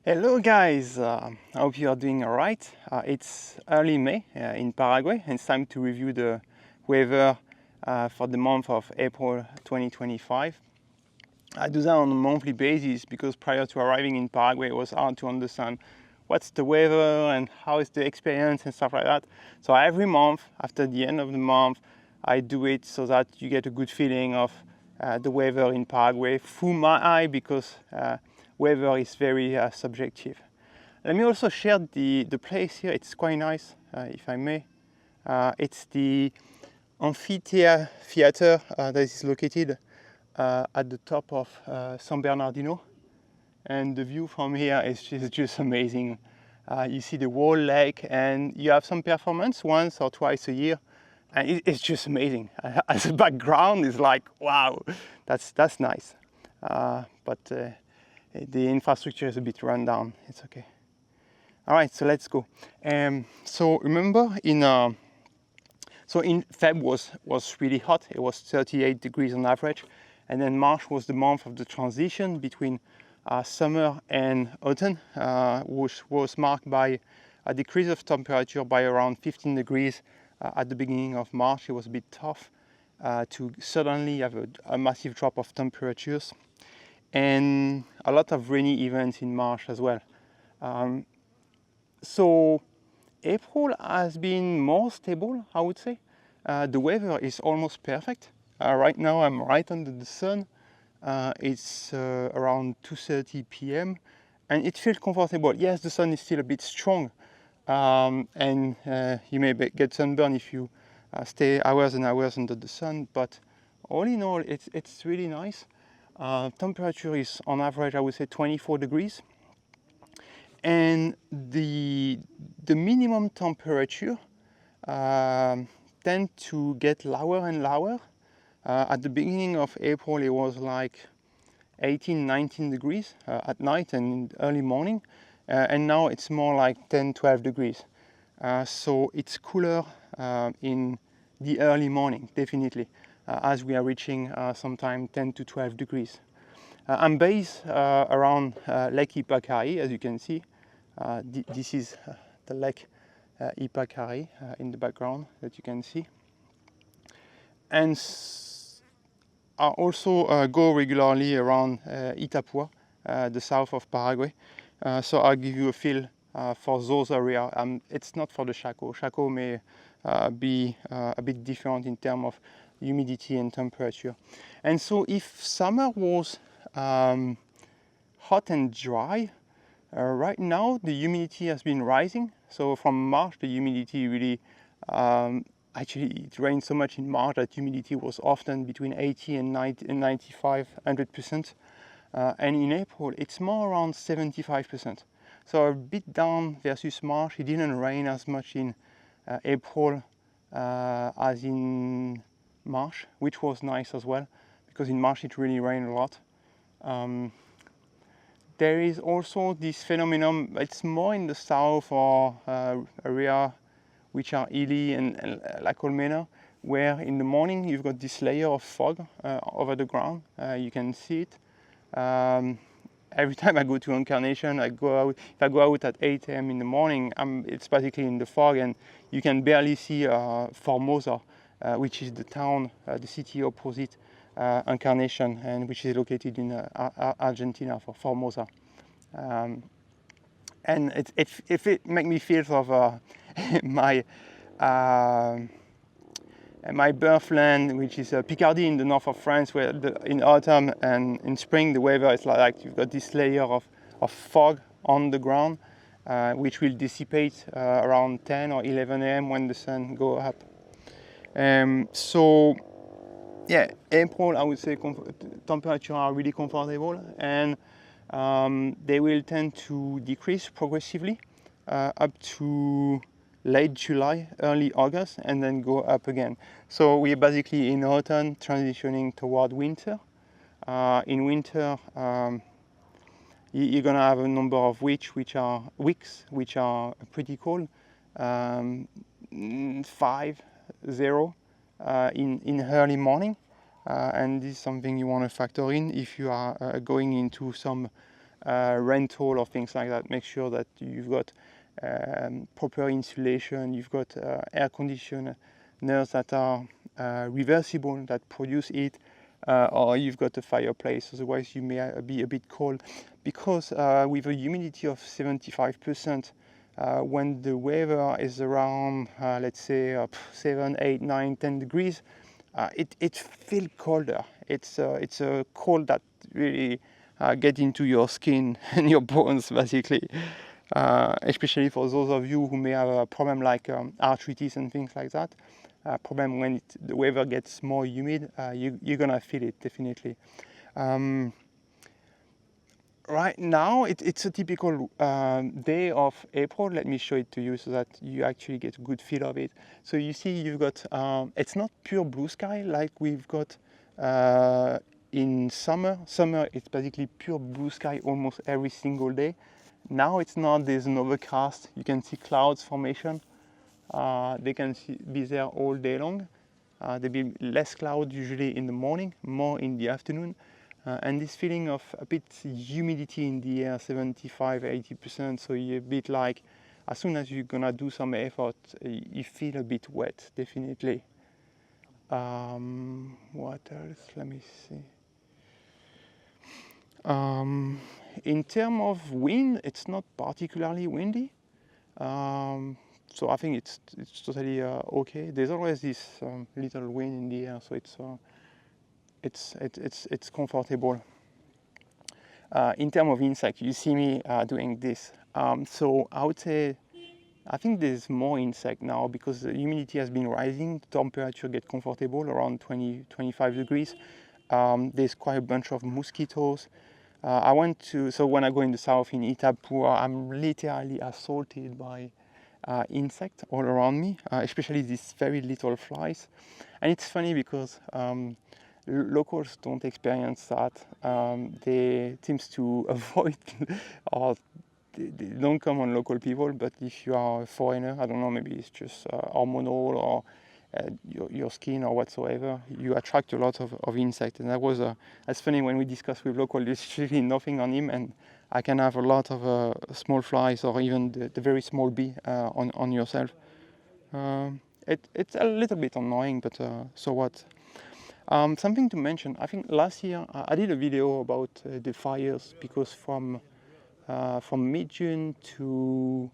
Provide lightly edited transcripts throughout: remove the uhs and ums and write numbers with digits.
Hello guys, I hope you are doing alright. It's early May in Paraguay and it's time to review the weather for the month of April 2025. I do that on a monthly basis because prior to arriving in Paraguay it was hard to understand what's the weather and how is the experience and stuff like that. So every month, after the end of the month, I do it so that you get a good feeling of the weather in Paraguay through my eye because weather is very subjective. Let me also share the place here. It's quite nice, if I may. It's the amphitheater that is located at the top of San Bernardino. And the view from here is just amazing. You see the whole lake and you have some performance once or twice a year. And it's just amazing. As a background, it's like, wow, that's nice. But the infrastructure is a bit run down. It's okay. All right, so let's go. So remember, in Feb was really hot. It was 38 degrees on average, and then March was the month of the transition between summer and autumn, which was marked by a decrease of temperature by around 15 degrees at the beginning of March. It was a bit tough to suddenly have a massive drop of temperatures, and a lot of rainy events in March as well. So April has been more stable, I would say. The weather is almost perfect. Right now I'm right under the sun. It's around 2:30 p.m. and it feels comfortable. Yes, the sun is still a bit strong, and you may get sunburn if you stay hours and hours under the sun, but all in all it's really nice. Temperature is on average, I would say, 24 degrees, and the minimum temperature tend to get lower and lower. At the beginning of April it was like 18-19 degrees at night and in the early morning, and now it's more like 10-12 degrees. So it's cooler in the early morning, definitely, as we are reaching sometime 10-12 degrees. I'm based around Lake Ypacaraí, as you can see. This is the Lake Ypacaraí in the background that you can see. And I also go regularly around Itapúa, the south of Paraguay. So I'll give you a feel for those areas. It's not for the Chaco. Chaco may be a bit different in terms of humidity and temperature. And so if summer was hot and dry, right now the humidity has been rising. So from March the humidity really actually, it rained so much in March that humidity was often between 80 and 90 and 95, 100%. And in April, it's more around 75%. So a bit down versus March. It didn't rain as much in April as in March, which was nice as well, because in March it really rained a lot. There is also this phenomenon, it's more in the south or area which are hilly and La Colmena, where in the morning you've got this layer of fog over the ground. You can see it. Every time I go to Encarnación, if I go out at 8 a.m. in the morning, it's basically in the fog, and you can barely see Formosa, which is the town, the city opposite Encarnación, and which is located in Argentina, for Formosa. And it makes me feel of my birthland, which is Picardy in the north of France, where in autumn and in spring the weather is like you've got this layer of fog on the ground, which will dissipate around 10 or 11 a.m. when the sun goes up. So yeah, April, I would say temperatures are really comfortable, and they will tend to decrease progressively up to late July, early August, and then go up again. So we're basically in autumn transitioning toward winter. In winter, you're gonna have a number of weeks which are pretty cold. 5-0 in early morning, and this is something you want to factor in if you are going into some rental or things like that. Make sure that you've got proper insulation, you've got air conditioners that are reversible, that produce heat, or you've got a fireplace, otherwise you may be a bit cold. Because with a humidity of 75%, when the weather is around, let's say, 7, 8, 9, 10 degrees, it feels colder. It's a cold that really get into your skin and your bones, basically. Especially for those of you who may have a problem like arthritis and things like that. Problem when the weather gets more humid, you're gonna feel it definitely. Right now, it's a typical day of April. Let me show it to you so that you actually get a good feel of it. So you see, you've got, it's not pure blue sky like we've got in summer. Summer, it's basically pure blue sky almost every single day. Now it's not, there's an overcast. You can see clouds formation. They can be there all day long. There'll be less cloud usually in the morning, more in the afternoon. And this feeling of a bit humidity in the air, 75-80%, so you're a bit like, as soon as you're gonna do some effort, you feel a bit wet, definitely. What else? Let me see. In terms of wind, it's not particularly windy. So I think it's totally okay. There's always this little wind in the air, so it's comfortable. In terms of insect, you see me doing this. So I would say, I think there's more insect now because the humidity has been rising. The temperature gets comfortable around 20-25 degrees. There's quite a bunch of mosquitoes. So when I go in the south in Itapura, I'm literally assaulted by insects all around me, especially these very little flies. And it's funny because locals don't experience that. They seem to avoid or they don't come on local people, but if you are a foreigner, I don't know, maybe it's just hormonal or your skin or whatsoever, you attract a lot of insects. And that's funny when we discuss with local, there's really nothing on him, and I can have a lot of small flies or even the very small bee on yourself. It's a little bit annoying, but so what? Something to mention, I think last year I did a video about the fires because from mid-June to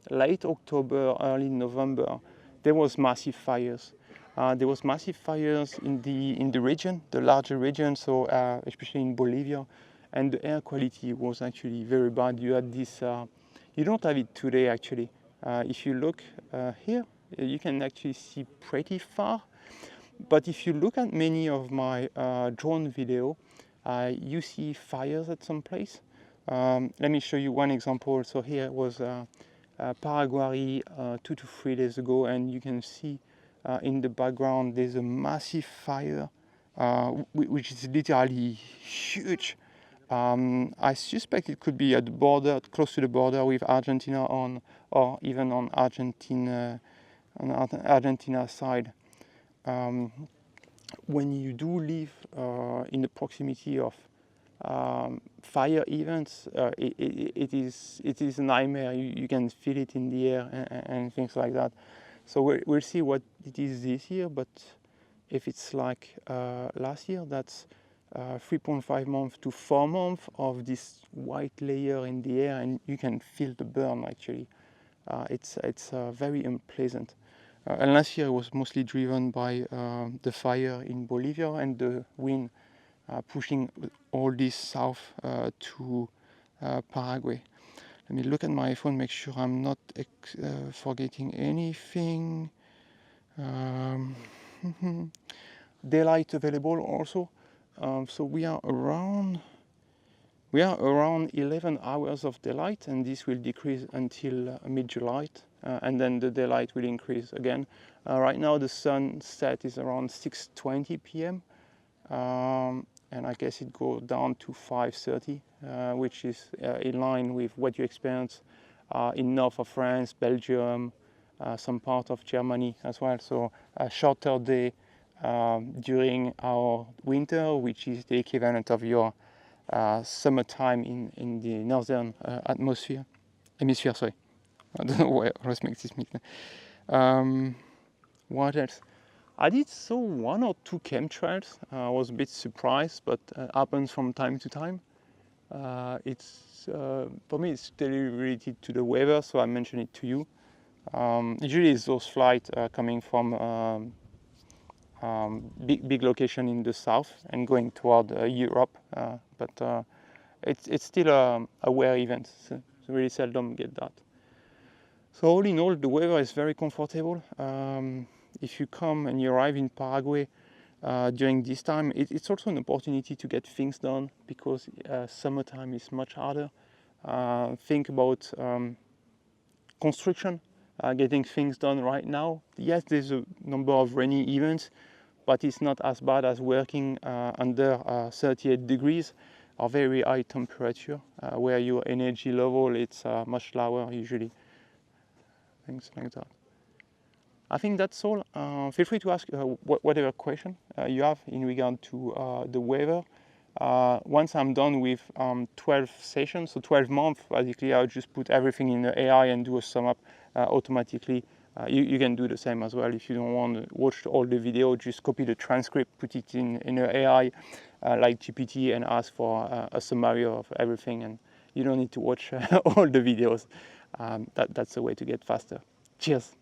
late October, early November, there was massive fires. There was massive fires in the region, the larger region, so especially in Bolivia, and the air quality was actually very bad. You had this, you don't have it today actually. If you look here, you can actually see pretty far. But if you look at many of my drone video, you see fires at some place. Let me show you one example. So here was Paraguay 2 to 3 days ago, and you can see in the background there's a massive fire, which is literally huge. I suspect it could be at the border, close to the border with Argentina or even on Argentina side. When you do live in the proximity of fire events, it is a nightmare. You can feel it in the air and things like that. So we'll see what it is this year, but if it's like last year, that's 3.5 months to 4 months of this white layer in the air, and you can feel the burn actually. It's very unpleasant. And last year was mostly driven by the fire in Bolivia and the wind pushing all this south to Paraguay. Let me look at my phone, make sure I'm not forgetting anything. Daylight available also. So we are around 11 hours of daylight, and this will decrease until mid-July, and then the daylight will increase again. Right now the sunset is around 6:20 p.m. And I guess it goes down to 5:30, which is in line with what you experience in north of France, Belgium, some part of Germany as well. So a shorter day during our winter, which is the equivalent of your summertime in the northern hemisphere. Sorry, I don't know why I always make this mistake. What else? I did saw 1 or 2 chemtrails. I was a bit surprised, but happens from time to time. It's for me, it's still related to the weather, so I mentioned it to you. Usually, it's those flights coming from big location in the south and going toward Europe, but it's still a rare event. So really seldom get that. So all in all, the weather is very comfortable. If you come and you arrive in Paraguay during this time, it's also an opportunity to get things done because summertime is much harder. Think about construction, getting things done right now. Yes, there's a number of rainy events, but it's not as bad as working under 38 degrees or very high temperature, where your energy level it's much lower usually. Things like that. I think that's all. Feel free to ask whatever question you have in regard to the weather. Once I'm done with 12 sessions, so 12 months, basically I'll just put everything in the AI and do a sum up automatically. You can do the same as well. If you don't want to watch all the video, just copy the transcript, put it in the AI like GPT and ask for a summary of everything, and you don't need to watch all the videos. That's the way to get faster. Cheers.